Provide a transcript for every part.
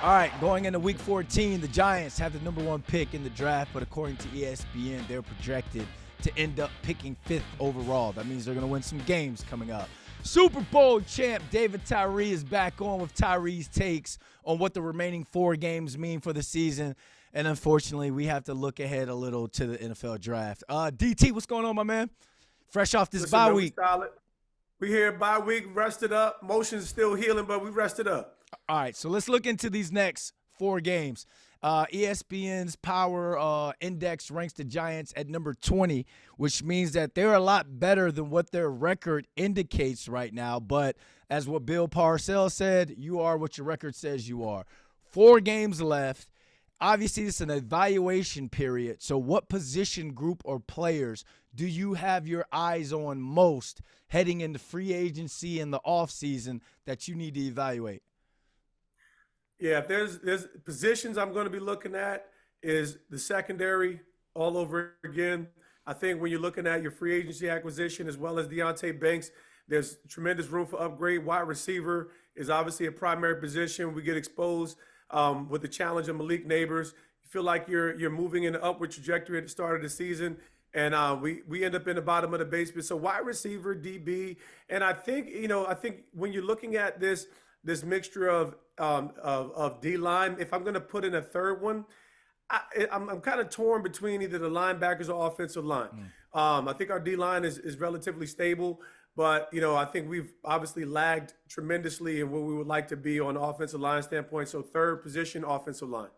All right, going into Week 14, the Giants have the number 1 pick in the draft, but according to ESPN, they're projected to end up picking 5th overall. That means they're going to win some games coming up. Super Bowl champ David Tyree is back on with Tyree's takes on what the remaining 4 games mean for the season. And unfortunately, we have to look ahead a little to the NFL draft. DT, what's going on, my man? Fresh off this bye week. We here bye week, rested up. Motion's still healing, but we rested up. All right, so let's look into these next 4 games. ESPN's Power Index ranks the Giants at number 20, which means that they're a lot better than what their record indicates right now. But as what Bill Parcells said, you are what your record says you are. 4 games left. Obviously, it's an evaluation period. So what position group or players do you have your eyes on most heading into free agency in the offseason that you need to evaluate? Yeah, if there's positions I'm going to be looking at is the secondary all over again. I think when you're looking at your free agency acquisition as well as Deonte Banks, there's tremendous room for upgrade. Wide receiver is obviously a primary position. We get exposed with the challenge of Malik Neighbors. You feel like you're moving in an upward trajectory at the start of the season, and we end up in the bottom of the basement. So wide receiver, DB, and I think when you're looking at this mixture of D-line, if I'm going to put in a third one, I'm kind of torn between either the linebackers or offensive line. I think our D-line is relatively stable, but I think we've obviously lagged tremendously in where we would like to be on the offensive line standpoint. So third position, offensive line.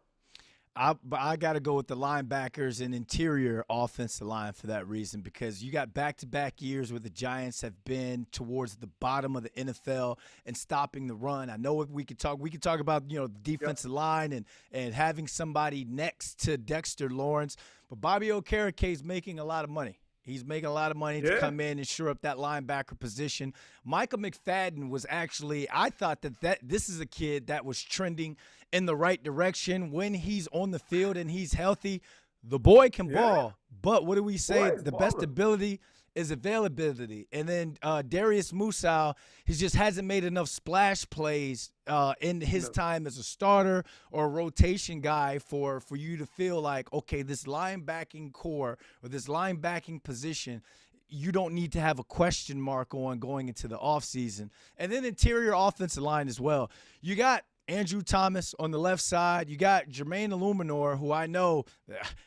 But I got to go with the linebackers and interior offensive line for that reason, because you got back-to-back years where the Giants have been towards the bottom of the NFL and stopping the run. I know we could talk about the defensive line and having somebody next to Dexter Lawrence, but Bobby Okereke is making a lot of money. He's making a lot of money to come in and shore up that linebacker position. Michael McFadden was actually, I thought that this is a kid that was trending in the right direction. When he's on the field and he's healthy, the boy can ball. But what do we say? The best ability is availability. And then Darius Musa, he just hasn't made enough splash plays in his time as a starter or a rotation guy for you to feel like, okay, this linebacking core or this linebacking position, you don't need to have a question mark on going into the offseason. And then interior offensive line as well. You got Andrew Thomas on the left side. You got Jermaine Illuminor, who I know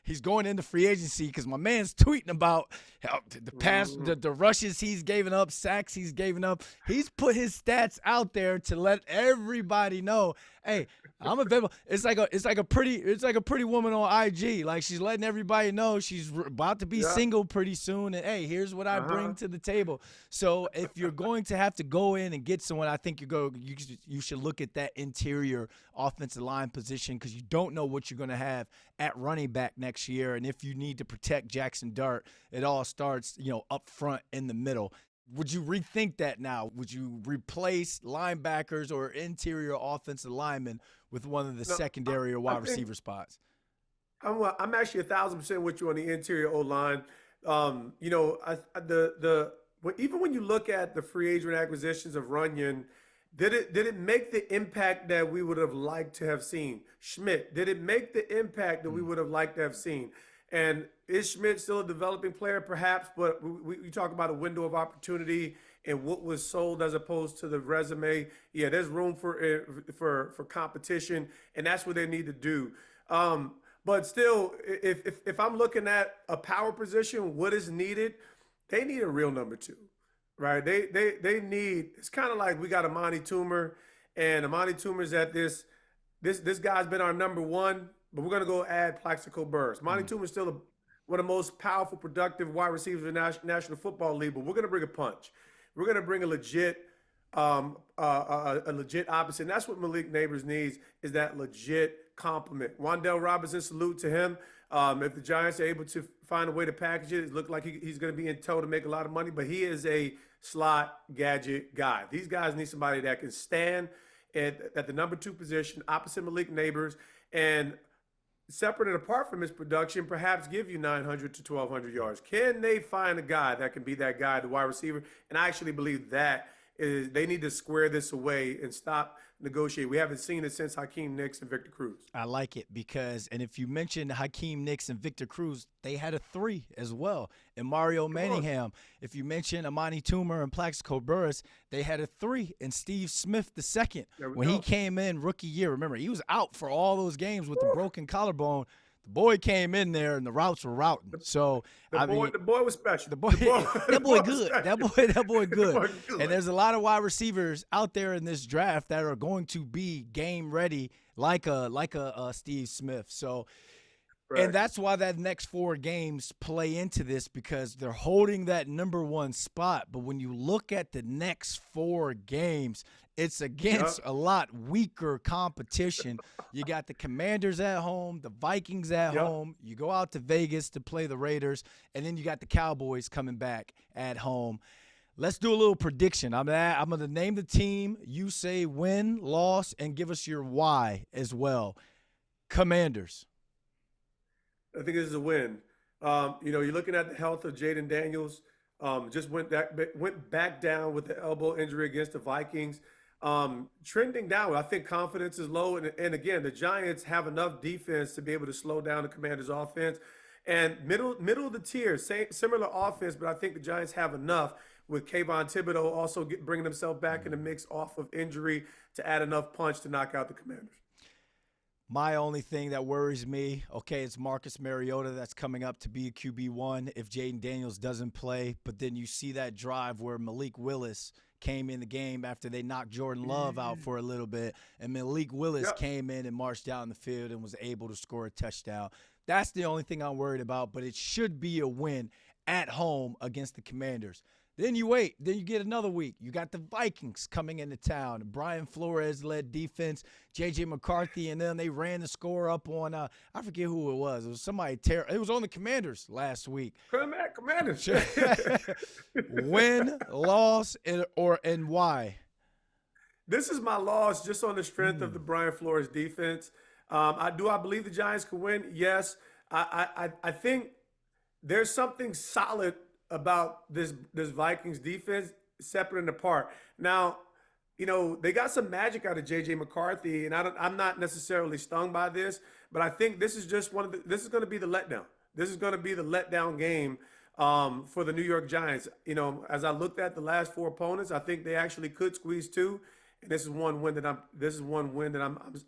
he's going into free agency because my man's tweeting about the pass, the rushes he's given up, sacks he's given up. He's put his stats out there to let everybody know, hey, I'm available. It's like a pretty woman on IG. Like, she's letting everybody know she's about to be single pretty soon. And hey, here's what I bring to the table. So if you're going to have to go in and get someone, I think you should look at that interior offensive line position, because you don't know what you're going to have at running back next year. And if you need to protect Jackson Dart, it all starts, up front in the middle. Would you rethink that now? Would you replace linebackers or interior offensive linemen with one of the secondary or wide receiver spots? I'm actually 1,000% with you on the interior O-line. Even when you look at the free agent acquisitions of Runyon, did it make the impact that we would have liked to have seen? Schmidt, did it make the impact that we would have liked to have seen? And is Schmidt still a developing player? Perhaps, but we talk about a window of opportunity and what was sold as opposed to the resume. Yeah, there's room for competition, and that's what they need to do. But still, if I'm looking at a power position, what is needed? They need a real number 2, right? They need. It's kind of like we got Amani Toomer, and Amani Toomer's at this guy's been our number 1. But we're going to go add Plaxico Burress. Monty Toomer is still one of the most powerful, productive wide receivers in the National Football League, but we're going to bring a punch. We're going to bring a legit opposite. And that's what Malik Neighbors needs, is that legit compliment. Wan'Dale Robinson, salute to him. If the Giants are able to find a way to package it, it looks like he's going to be in tow to make a lot of money, but he is a slot gadget guy. These guys need somebody that can stand at the number 2 position opposite Malik Neighbors, and separate and apart from his production, perhaps give you 900 to 1,200 yards. Can they find a guy that can be that guy, the wide receiver? And I actually believe that is they need to square this away and stop negotiating. We haven't seen it since Hakeem Nicks and Victor Cruz. I like it because, and if you mentioned Hakeem Nicks and Victor Cruz, they had a 3 as well. And Mario Manningham, if you mentioned Amani Toomer and Plaxico Burress, they had a 3. And Steve Smith II, when he came in rookie year, remember, he was out for all those games with the broken collarbone. The boy came in there and the routes were routing. So the boy was special. That boy good. That boy good. And there's a lot of wide receivers out there in this draft that are going to be game ready, like a Steve Smith. So, right. And that's why that next 4 games play into this, because they're holding that number 1 spot. But when you look at the next 4 games, it's against a lot weaker competition. You got the Commanders at home, the Vikings at home. You go out to Vegas to play the Raiders, and then you got the Cowboys coming back at home. Let's do a little prediction. I'm going to name the team. You say win, loss, and give us your why as well. Commanders. I think this is a win. You're looking at the health of Jaden Daniels. Just went back down with the elbow injury against the Vikings. Trending down. I think confidence is low. And again, the Giants have enough defense to be able to slow down the Commanders' offense. And middle of the tier, similar offense, but I think the Giants have enough with Kayvon Thibodeau also bringing himself back in the mix off of injury to add enough punch to knock out the Commanders. My only thing that worries me, it's Marcus Mariota that's coming up to be a QB1 if Jaden Daniels doesn't play. But then you see that drive where Malik Willis came in the game after they knocked Jordan Love out for a little bit. And Malik Willis came in and marched down the field and was able to score a touchdown. That's the only thing I'm worried about, but it should be a win at home against the Commanders. Then you wait. Then you get another week. You got the Vikings coming into town. Brian Flores-led defense, J.J. McCarthy, and then they ran the score up on I forget who it was. It was somebody terrible. It was on the Commanders last week. Commanders. Win, loss, and why? This is my loss just on the strength of the Brian Flores defense. I believe the Giants could win? Yes. I think there's something solid about this Vikings defense separate and apart. Now, they got some magic out of J.J. McCarthy, and I'm not necessarily stung by this, but I think this is just this is going to be the letdown. This is going to be the letdown game for the New York Giants. As I looked at the last 4 opponents, I think they actually could squeeze 2. And this is one win that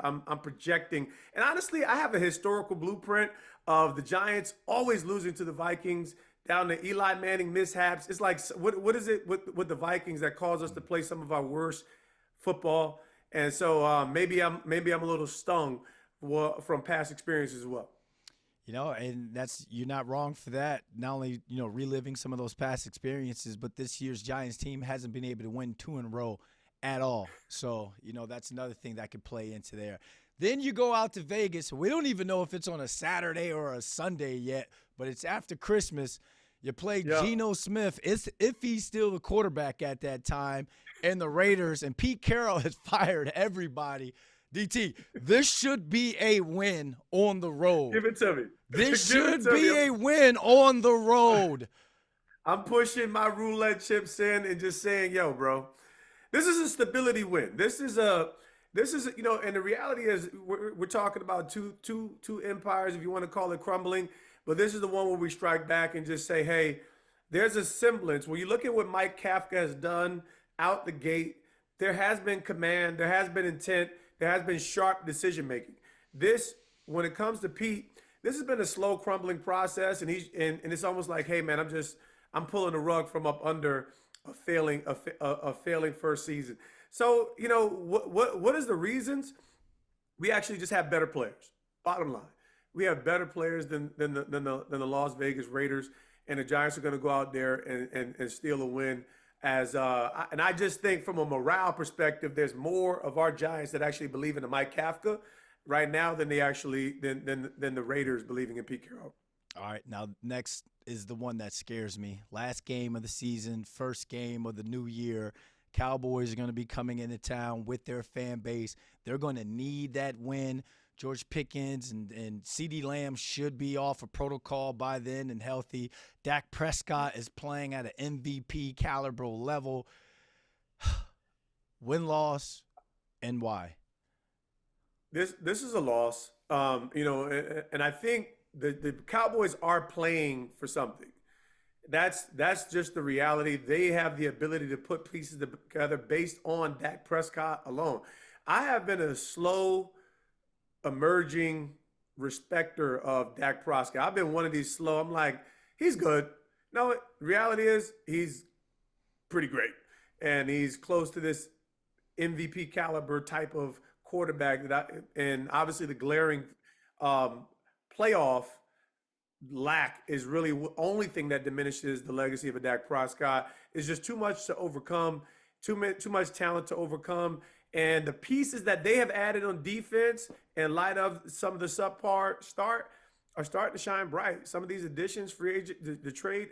I'm projecting. And honestly, I have a historical blueprint of the Giants always losing to the Vikings down to Eli Manning mishaps. It's like, what is it with the Vikings that caused us to play some of our worst football? And so maybe I'm a little stung from past experience as well. And you're not wrong for that. Not only, reliving some of those past experiences, but this year's Giants team hasn't been able to win 2 in a row at all. So, that's another thing that could play into there. Then you go out to Vegas. We don't even know if it's on a Saturday or a Sunday yet, but it's after Christmas. You play Geno Smith, if he's still the quarterback at that time, and the Raiders, and Pete Carroll has fired everybody. DT, this should be a win on the road. Give it to me. This should be a win on the road. I'm pushing my roulette chips in and just saying, yo, bro, this is a stability win. This is and the reality is we're talking about two empires, if you want to call it crumbling, but this is the one where we strike back and just say, hey, there's a semblance. When you look at what Mike Kafka has done out the gate, there has been command, there has been intent, there has been sharp decision making. This, when it comes to Pete, this has been a slow crumbling process, and it's almost like, hey man, I'm pulling the rug from up under a failing first season. So, what is the reasons? We actually just have better players. Bottom line, we have better players than the Las Vegas Raiders, and the Giants are going to go out there and steal a win. And I just think from a morale perspective, there's more of our Giants that actually believe in the Mike Kafka right now than than the Raiders believing in Pete Carroll. All right, now next is the one that scares me. Last game of the season, first game of the new year. Cowboys are going to be coming into town with their fan base. They're going to need that win. George Pickens and CeeDee Lamb should be off of protocol by then and healthy. Dak Prescott is playing at an MVP caliber level. Win-loss, and why? This is a loss. And I think the Cowboys are playing for something. That's just the reality. They have the ability to put pieces together based on Dak Prescott alone. I have been a slow emerging respecter of Dak Prescott. I've been one of these slow. I'm like, he's good. No, reality is he's pretty great, and he's close to this MVP caliber type of quarterback. And obviously the glaring um, playoff lack is really the only thing that diminishes the legacy of a Dak Prescott. It's just too much to overcome, too much talent to overcome. And the pieces that they have added on defense in light of some of the subpar start are starting to shine bright. Some of these additions, free agent, the trade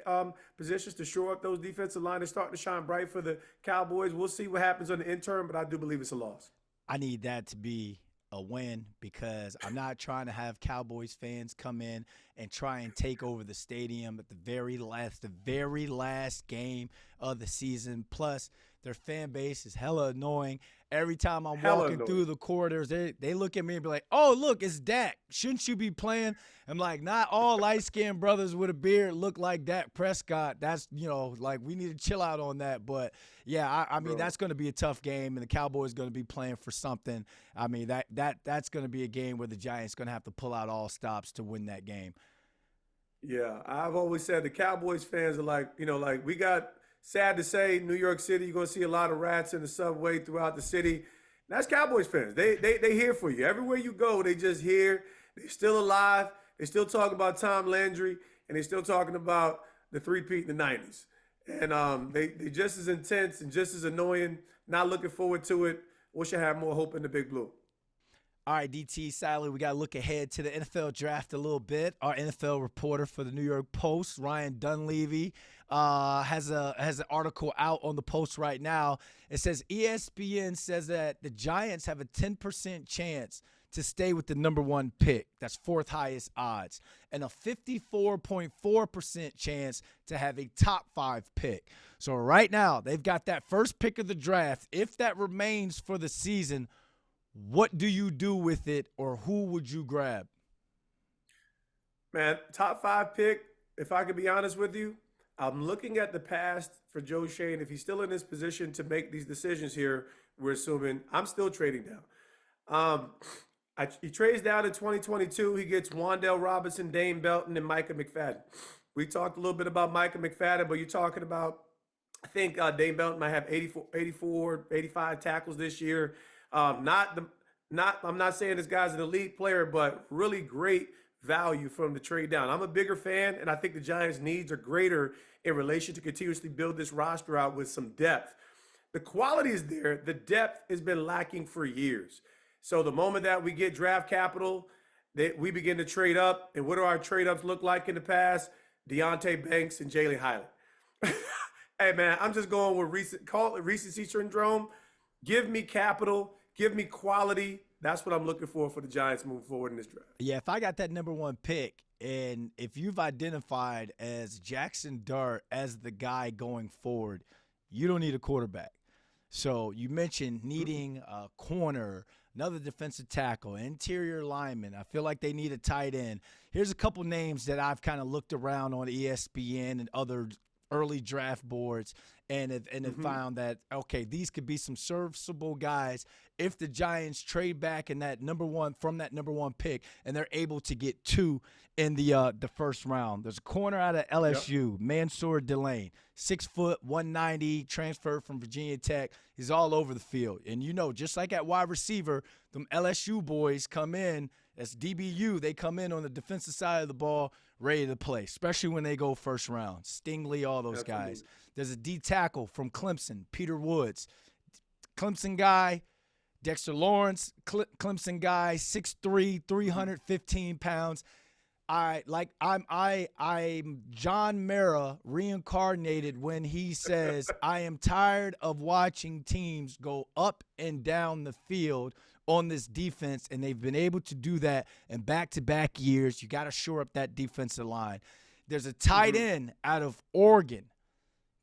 positions to shore up those defensive line is starting to shine bright for the Cowboys. We'll see what happens on the interim, but I do believe it's a loss. I need that to be a win because I'm not trying to have Cowboys fans come in and try and take over the stadium at the very last game of the season. Plus, their fan base is hella annoying. Every time I'm walking through the corridors, they look at me and be like, "Oh, look, it's Dak. Shouldn't you be playing?" I'm like, not all light-skinned brothers with a beard look like Dak Prescott. That's, like we need to chill out on that. But, yeah, I mean, that's going to be a tough game, and the Cowboys going to be playing for something. I mean, that's going to be a game where the Giants going to have to pull out all stops to win that game. Yeah, I've always said the Cowboys fans are like, we got – sad to say, New York City, you're going to see a lot of rats in the subway throughout the city. That's Cowboys fans. They here for you. Everywhere you go, they just here. They're still alive. They still talking about Tom Landry, and they still talking about the three-peat in the 90s. And they just as intense and just as annoying. Not looking forward to it. Wish I had more hope in the Big Blue. All right, DT, sadly, we got to look ahead to the NFL draft a little bit. Our NFL reporter for the New York Post, Ryan Dunleavy, has an article out on the Post right now. It says ESPN says that the Giants have a 10% chance to stay with the number one pick. That's fourth highest odds. And a 54.4% chance to have a top 5 pick. So right now, they've got that first pick of the draft. If that remains for the season, what do you do with it, or who would you grab? Man, top 5 pick, if I could be honest with you, I'm looking at the past for Joe Shane. If he's still in this position to make these decisions here, we're assuming I'm still trading down. He trades down in 2022. He gets Wan'Dale Robinson, Dane Belton, and Micah McFadden. We talked a little bit about Micah McFadden, but you're talking about, I think Dane Belton might have 84, 85 tackles this year. I'm not saying this guy's an elite player, but really great value from the trade down. I'm a bigger fan, and I think the Giants' needs are greater in relation to continuously build this roster out with some depth. The quality is there. The depth has been lacking for years. So the moment that we get draft capital, we begin to trade up. And what do our trade ups look like in the past? Deontay Banks and Jalen Hyland. Hey, man, I'm just going with call it recency syndrome. Give me capital. Give me quality. That's what I'm looking for the Giants moving forward in this draft. Yeah, if I got that number one pick, and if you've identified as Jackson Dart as the guy going forward, you don't need a quarterback. So you mentioned needing a corner, another defensive tackle, interior lineman. I feel like they need a tight end. Here's a couple names that I've kind of looked around on ESPN and other early draft boards and have found that, okay, these could be some serviceable guys if the Giants trade back in that number one pick and they're able to get 2 in the first round. There's a corner out of LSU, Mansour Delane, 6 foot, 190, transferred from Virginia Tech. He's all over the field. And just like at wide receiver, them LSU boys come in as DBU. They come in on the defensive side of the ball ready to play, especially when they go first round. Stingley, all those guys. There's a D tackle from Clemson, Peter Woods. Clemson guy, Dexter Lawrence, Clemson guy, 6'3", 315 pounds. I'm John Mara reincarnated when he says, I am tired of watching teams go up and down the field on this defense, and they've been able to do that in back-to-back years. You got to shore up that defensive line. There's a tight end out of Oregon,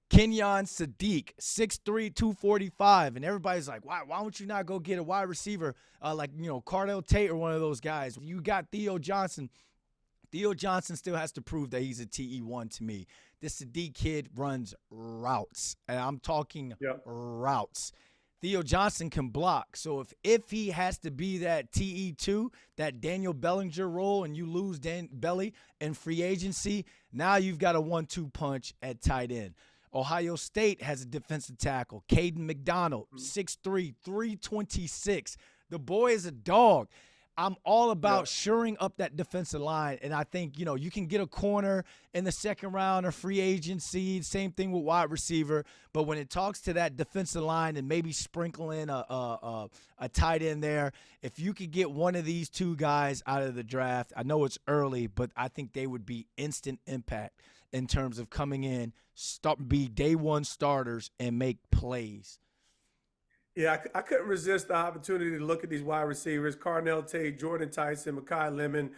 Kenyon Sadiq, 6'3", 245. And everybody's like, why don't you not go get a wide receiver like, Cardell Tate or one of those guys? You got Theo Johnson. Theo Johnson still has to prove that he's a TE1 to me. This Sadiq kid runs routes, and I'm talking routes. Theo Johnson can block. So if he has to be that TE2, that Daniel Bellinger role, and you lose Belly in free agency, now you've got a 1-2 punch at tight end. Ohio State has a defensive tackle, Caden McDonald, 6'3", 326. The boy is a dog. I'm all about shoring up that defensive line, and I think, you can get a corner in the second round or free agency, same thing with wide receiver, but when it talks to that defensive line and maybe sprinkle in a tight end there, if you could get one of these two guys out of the draft, I know it's early, but I think they would be instant impact in terms of coming in, be day one starters, and make plays. Yeah, I couldn't resist the opportunity to look at these wide receivers: Carnell Tate, Jordan Tyson, Mekhi Lemon.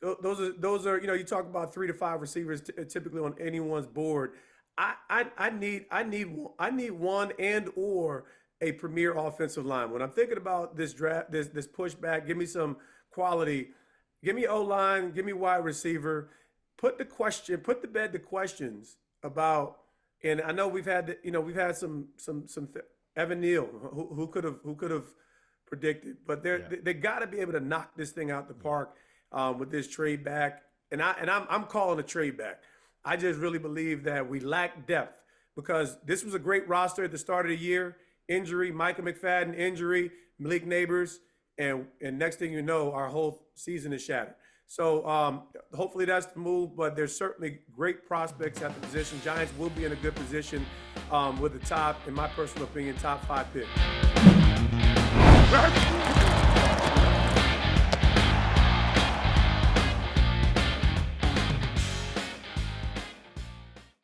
Those are you talk about 3 to 5 receivers typically on anyone's board. I need one and or a premier offensive line. When I'm thinking about this draft, this pushback, give me some quality. Give me O-line, give me wide receiver. Put to bed the questions about. And I know we've had some Evan Neal, who could have predicted, but they got to be able to knock this thing out the park with this trade back. And I'm calling a trade back. I just really believe that we lack depth because this was a great roster at the start of the year. Injury, Micah McFadden injury, Malik Neighbors, and next thing you know, our whole season is shattered. So hopefully that's the move, but there's certainly great prospects at the position. Giants will be in a good position with the top, in my personal opinion, top 5 pick.